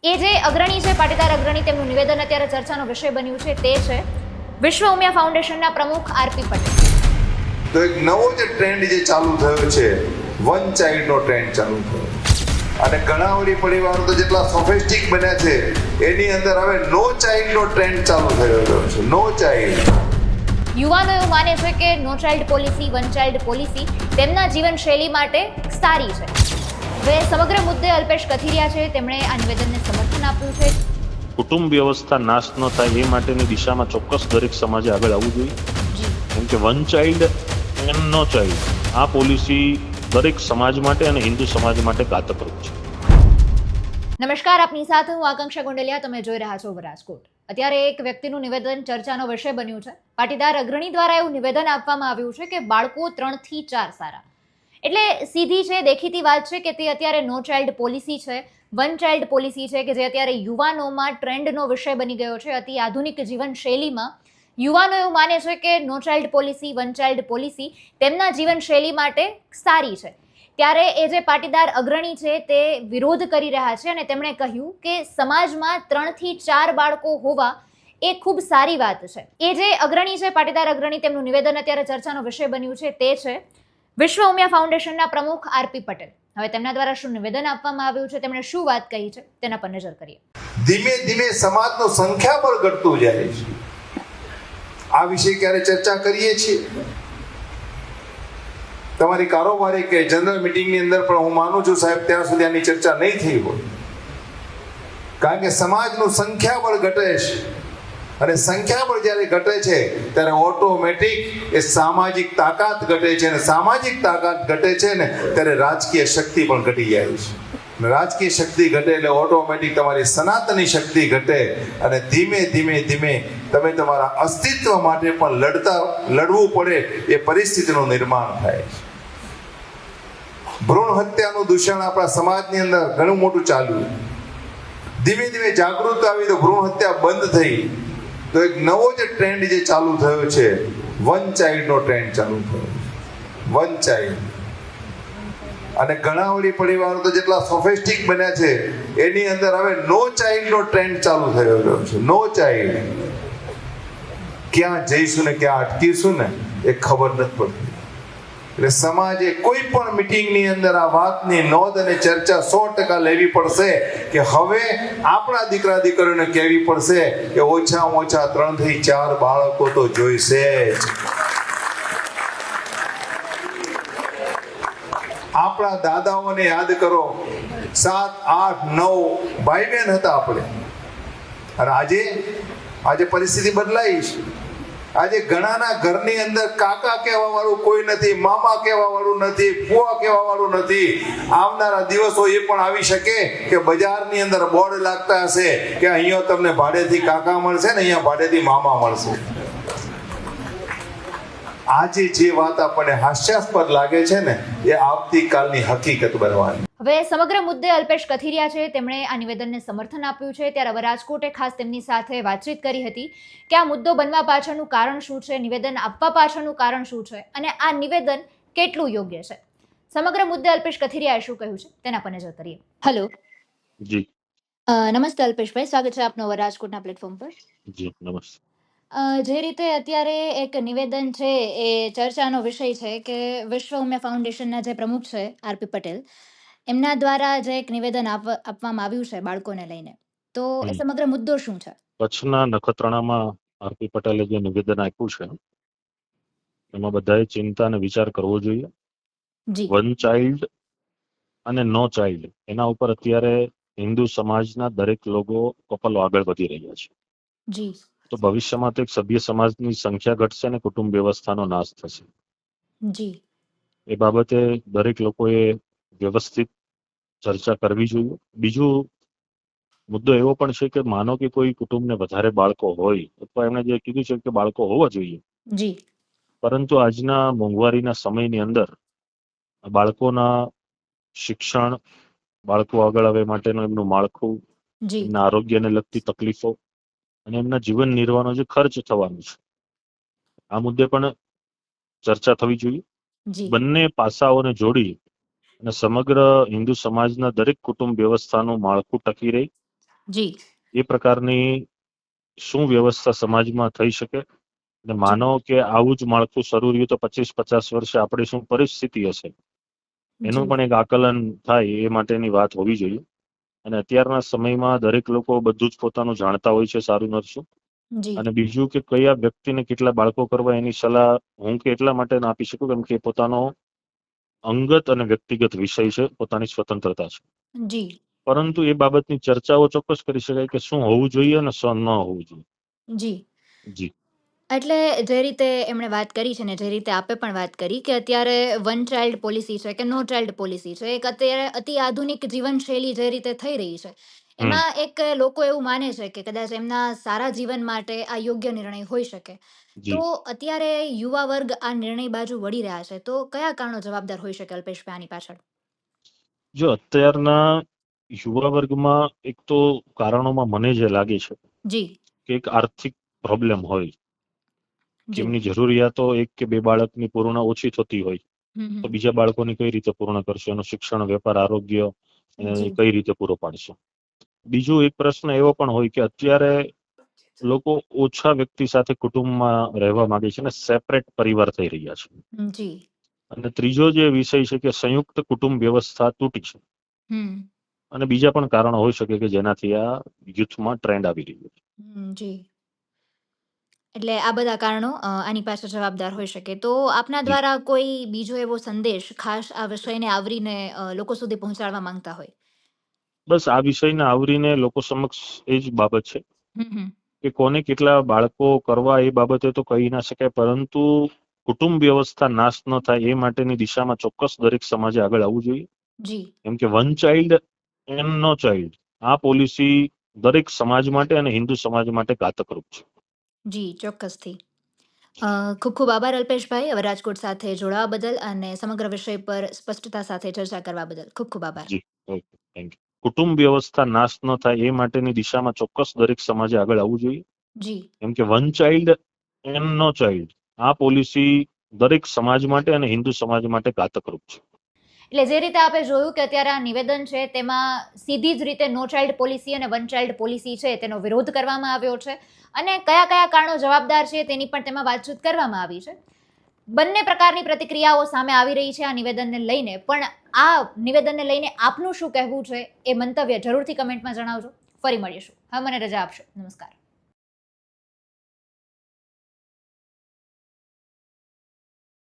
એ જે અગ્રણી છે, પાટીદાર અગ્રણી, તેમનું નિવેદન અત્યારે ચર્ચાનો વિષય બન્યું છે તે છે વિશ્વ ઉમિયા ફાઉન્ડેશનના પ્રમુખ આરપી પટેલ. તો એક નવો જે ટ્રેન્ડ જે ચાલુ થયો છે, વન ચાઇલ્ડનો ટ્રેન્ડ ચાલુ થયો અને ઘણા વળી પરિવારો તો જેટલા સોફિસ્ટિક બન્યા છે એની અંદર હવે નો ચાઇલ્ડનો ટ્રેન્ડ ચાલુ થયો છે. No child. યુવાનો એવું માને છે કે no child policy, one child policy તેમના જીવનશૈલી માટે સારી છે. હવે સમગ્ર મુદ્દે અલ્પેશ કથિરિયા છે, તેમણે આ નિવેદનને સમર્થન આપ્યું છે. કુટુંબ વ્યવસ્થા નાશ ન થાય એ માટેની દિશામાં ચોક્કસ દરેક સમાજે આગળ આવવું જોઈએ. કેમ કે one child and no child આ પોલિસી દરેક સમાજ માટે અને હિન્દુ સમાજ માટે ઘાતકરૂપ છે. નમસ્કાર, આપની સાથે હું આકાંક્ષા ગોંડલિયા. તમે જોઈ રહ્યા છો રાજકોટ. અત્યારે એક વ્યક્તિનું નિવેદન ચર્ચાનો વિષય બન્યું છે. પાટીદાર અગ્રણી દ્વારા એવું નિવેદન આપવામાં આવ્યું છે કે બાળકો 3 થી 4 સારા. એટલે સીધી છે, દેખીતી વાત છે કે તે અત્યારે નો ચાઇલ્ડ પોલિસી છે, વન ચાઇલ્ડ પોલિસી છે કે જે અત્યારે યુવાનોમાં ટ્રેન્ડનો વિષય બની ગયો છે. અતિ આધુનિક જીવનશૈલીમાં યુવાનો એવું માને છે કે no child policy, one child policy તેમના જીવનશૈલી માટે સારી છે. ત્યારે એ જે પાટીદાર અગ્રણી છે તે વિરોધ કરી રહ્યા છે અને તેમણે કહ્યું કે સમાજમાં 3 થી 4 બાળકો હોવા એ ખૂબ સારી વાત છે. એ જે અગ્રણી છે, પાટીદાર અગ્રણી, તેમનું નિવેદન અત્યારે ચર્ચાનો વિષય બન્યું છે તે છે વિશ્વ ઉમિયા ફાઉન્ડેશનના પ્રમુખ આરપી પટેલ. હવે તેમના દ્વારા શું નિવેદન આપવામાં આવ્યું છે, તેમણે શું વાત કહી છે તેના પર નજર કરીએ. ધીમે ધીમે સમાજનું સંખ્યાબળ ઘટતું જાય છે. આ વિશે ક્યારે ચર્ચા કરીએ છીએ તમારી કારોબારી કે જનરલ મીટિંગની અંદર, પણ હું માનું છું સાહેબ ત્યાં સુધી આની ચર્ચા નહીં થઈ હોય. કારણ કે સમાજનું સંખ્યાબળ ઘટે છે અને સંખ્યાબળ જ્યારે ઘટે છે ત્યારે ઓટોમેટિક એ સામાજિક તાકાત ઘટે છે અને સામાજિક તાકાત ઘટે છે ને ત્યારે રાજકીય શક્તિ પણ ઘટી જાય છે. રાજકીય શક્તિ ઘટે એટલે ઓટોમેટિક તમારી સનાતની શક્તિ ઘટે અને ધીમે ધીમે ધીમે તમે તમારા અસ્તિત્વ માટે પણ લડવું પડે એ પરિસ્થિતિનું નિર્માણ થાય છે. ભ્રૂણ હત્યાનું દૂષણ આપણા સમાજની અંદર ઘણું મોટું ચાલ્યું. ધીમે ધીમે જાગૃત આવી તો ભ્રૂણ હત્યા બંધ થઈ. તો એક નવો જે ટ્રેન્ડ જે ચાલુ થયો છે, વન ચાઇલ્ડનો ટ્રેન્ડ ચાલુ થયો છે. One child. અને ઘણા વળી પરિવારો તો જેટલા સોફિસ્ટિક બન્યા છે એની અંદર હવે નો ચાઇલ્ડનો ટ્રેન્ડ ચાલુ થયો છે. No child. ક્યાં જઈશું ને ક્યાં અટકીશું ને એ ખબર નથી પડતી. એટલે સમાજે કોઈ પણ મીટિંગની અંદર આ વાતની નોંધ અને ચર્ચા 100% લેવી પડશે કે હવે આપણા દીકરા દીકરીઓને કહેવી પડશે કે ઓછામાં ઓછા 3 થી 4 બાળકો તો જોઈશે જ. આપણા દાદાઓને યાદ કરો, 7, 8, 9 ભાઈ બહેન હતા આપણે. અને આજે પરિસ્થિતિ બદલાઈ છે. આજે ઘણાના ઘરની અંદર કાકા કહેવા વાળું કોઈ નથી, મામા કહેવા વાળું નથી, ફુવા કહેવા વાળું નથી. આવનારા દિવસો એ પણ આવી શકે કે બજારની અંદર બોર્ડ લાગતા હશે કે અહીંયા તમને ભાડેથી કાકા મળશે ને અહીંયા ભાડેથી મામા મળશે. આજે જે વાત આપણને હાસ્યાસ્પદ લાગે છે ને એ આવતીકાલની હકીકત બનવાની. હવે સમગ્ર મુદ્દે અલ્પેશ કથિરિયા છે, તેમણે આ નિવેદનને સમર્થન આપ્યું છે. ત્યારે હવે રાજકોટે ખાસ તેમની સાથે વાતચીત કરી હતી કે આ મુદ્દો બનવા પાછળનું કારણ શું છે, નિવેદન આપવા પાછળનું કારણ શું છે અને આ નિવેદન કેટલું યોગ્ય છે. સમગ્ર મુદ્દે અલ્પેશ કથિરિયાએ શું કહ્યું છે તેના પર નજર કરીએ. હેલો જી નમસ્તે અલ્પેશભાઈ, સ્વાગત છે આપનું રાજકોટના પ્લેટફોર્મ પર. જી નમસ્તે. જે રીતે અત્યારે એક નિવેદન છે એ ચર્ચાનો વિષય છે કે વિશ્વ ઉમિયા ફાઉન્ડેશનના જે પ્રમુખ છે આરપી પટેલ, એમના દ્વારા જે એક નિવેદન આપવામાં આવ્યું છે બાળકોને લઈને, તો એ સમગ્ર મુદ્દો શું છે? કચ્છના નખત્રાણામાં આરપી પટેલે જે નિવેદન આપ્યું છે એમાં બધાએ ચિંતા અને વિચાર કરવો જોઈએ. વન ચાઇલ્ડ અને નો ચાઇલ્ડ એના ઉપર અત્યારે હિન્દુ સમાજના દરેક લોકો કપલો આગળ વધી રહ્યા છે. જી. તો ભવિષ્યમાં તો એક સભ્ય સમાજની સંખ્યા ઘટશે અને કુટુંબ વ્યવસ્થાનો નાશ થશે. જી. એ બાબતે દરેક લોકોએ વ્યવસ્થિત ચર્ચા કરવી જોઈએ. બીજું મુદ્દો એવો પણ છે કે માનો કે કોઈ કુટુંબને વધારે બાળકો હોય અથવા એમણે જે કીધું છે કે બાળકો હોવા જોઈએ, જી, પરંતુ આજના મોંઘવારીના સમયની અંદર બાળકોના શિક્ષણ, બાળકો આગળ આવે માટેનું એમનું માળખું, એમના આરોગ્યને લગતી તકલીફો અને એમના જીવન નિર્વાહનો જે ખર્ચ થવાનો છે, આ મુદ્દે પણ ચર્ચા થવી જોઈએ. બંને પાસાઓને જોડી અને સમગ્ર હિન્દુ સમાજના દરેક કુટુંબ વ્યવસ્થાનું માળખું ટકી રહી જી એ પ્રકારની શું વ્યવસ્થા સમાજમાં થઈ શકે? અને માનો કે આવું જ માળખું શરૂ રહ્યું તો 25-50 વર્ષે આપણી શું પરિસ્થિતિ હશે, એનું જી પણ એક આકલન થાય એ માટેની વાત હોવી જોઈએ. અને અત્યારના સમયમાં દરેક લોકો બધું જ પોતાનું જાણતા હોય છે, સારું નરસું. જી અને બીજું કે કયા વ્યક્તિને કેટલા બાળકો કરવા એની સલાહ હું કે એટલા માટે ના આપી શકું કેમ કે એ પોતાનો અંગત અને વ્યક્તિગત વિષય છે, પોતાની સ્વતંત્રતા છે. જી પરંતુ એ બાબતની ચર્ચાઓ ચોક્કસ કરી શકાય કે શું હોવું જોઈએ અને શું ન હોવું જોઈએ. જી જી એટલે જે રીતે એમણે વાત કરી છે ને જે રીતે આપે પણ વાત કરી કે અત્યારે વન ચાઇલ્ડ પોલિસી છે કે નો ચાઇલ્ડ પોલિસી છે, એક અત્યારે અતિ આધુનિક જીવનશૈલી જે રીતે થઈ રહી છે હમ એમાં એક લોકો એવું માને છે કે કદાચ એમના સારા જીવન માટે આ યોગ્ય નિર્ણય હોઈ શકે. તો જી અત્યારે યુવા વર્ગ આ નિર્ણય બાજુ વળી રહ્યા છે, તો કયા કારણો જવાબદાર હોઈ શકે અલ્પેશભાઈ આની પાછળ? જો અત્યારના યુવા વર્ગમાં એક તો કારણોમાં મને જે લાગે છે જી કે એક આર્થિક પ્રોબ્લેમ હોય કે જી એમની જરૂરિયાતો એક કે બે બાળકની પૂર્ણ ઓછી થતી હોય તો હમ બીજા બાળકોની કઈ રીતે પૂર્ણ કરશે, એનું શિક્ષણ, વેપાર, આરોગ્ય જી કઈ રીતે પૂરો પાડશે. બીજું એક પ્રશ્ન એવો પણ હોય કે અત્યારે લોકો ઓછા વ્યક્તિ સાથે કુટુંબમાં રહેવા માંગે છે અને સેપરેટ પરિવાર થઈ રહ્યા છે. જી અને ત્રીજો જે વિષય છે કે સંયુક્ત કુટુંબ વ્યવસ્થા તૂટી છે. હમ અને બીજા પણ કારણો હોઈ શકે કે જેનાથી આ યુથમાં ટ્રેન્ડ આવી રહ્યું છે. જી એટલે આ બધા કારણો આની પાછળ જવાબદાર હોઈ શકે. તો આપના જી દ્વારા કોઈ બીજો એવો સંદેશ ખાસ આ વિષયને આવરીને લોકો સુધી પહોંચાડવા માંગતા હોય? બસ આ વિષયને આવરીને લોકો સમક્ષ એ જ બાબત છે હમ કે કોને કેટલા બાળકો કરવા એ બાબતે તો કહી ના શકાય, પરંતુ કુટુંબ વ્યવસ્થા નાશ ન થાય એ માટેની દિશામાં ચોક્કસ દરેક સમાજે આગળ આવવું જોઈએ. જી કેમ કે one child and no child આ પોલિસી દરેક સમાજ માટે અને હિન્દુ સમાજ માટે ઘાતક રૂપ છે. જી ચોક્કસથી. ખૂબ ખૂબ આભાર અલ્પેશભાઈ હવે રાજકોટ સાથે જોડાવા બદલ અને સમગ્ર વિષય પર સ્પષ્ટતા સાથે ચર્ચા કરવા બદલ ખૂબ ખૂબ આભાર. જી ઓકે થેન્ક યુ. કુટુંબ વ્યવસ્થા નાશ ન થાય એ માટેની દિશામાં ચોક્કસ દરેક સમાજે આગળ આવવું જોઈએ. જી કેમ કે one child and no child આ પોલિસી દરેક સમાજ માટે અને હિન્દુ સમાજ માટે ઘાતક રૂપ છે. એટલે જે રીતે આપણે જોયું કે અત્યારે આ નિવેદન છે તેમાં સીધી જ રીતે નો ચાઇલ્ડ પોલિસી અને વન ચાઇલ્ડ પોલિસી છે તેનો વિરોધ કરવામાં આવ્યો છે અને કયા કયા કારણો જવાબદાર છે તેની પણ તેમાં વાતચીત કરવામાં આવી છે. બંને પ્રકારની પ્રતિક્રિયાઓ સામે આવી રહી છે આ નિવેદનને લઈને, પણ આ નિવેદનને લઈને આપનું શું કહેવું છે એ મંતવ્ય જરૂરથી કમેન્ટમાં જણાવજો. ફરી મળીશું. હવે મને રજા આપશો. નમસ્કાર.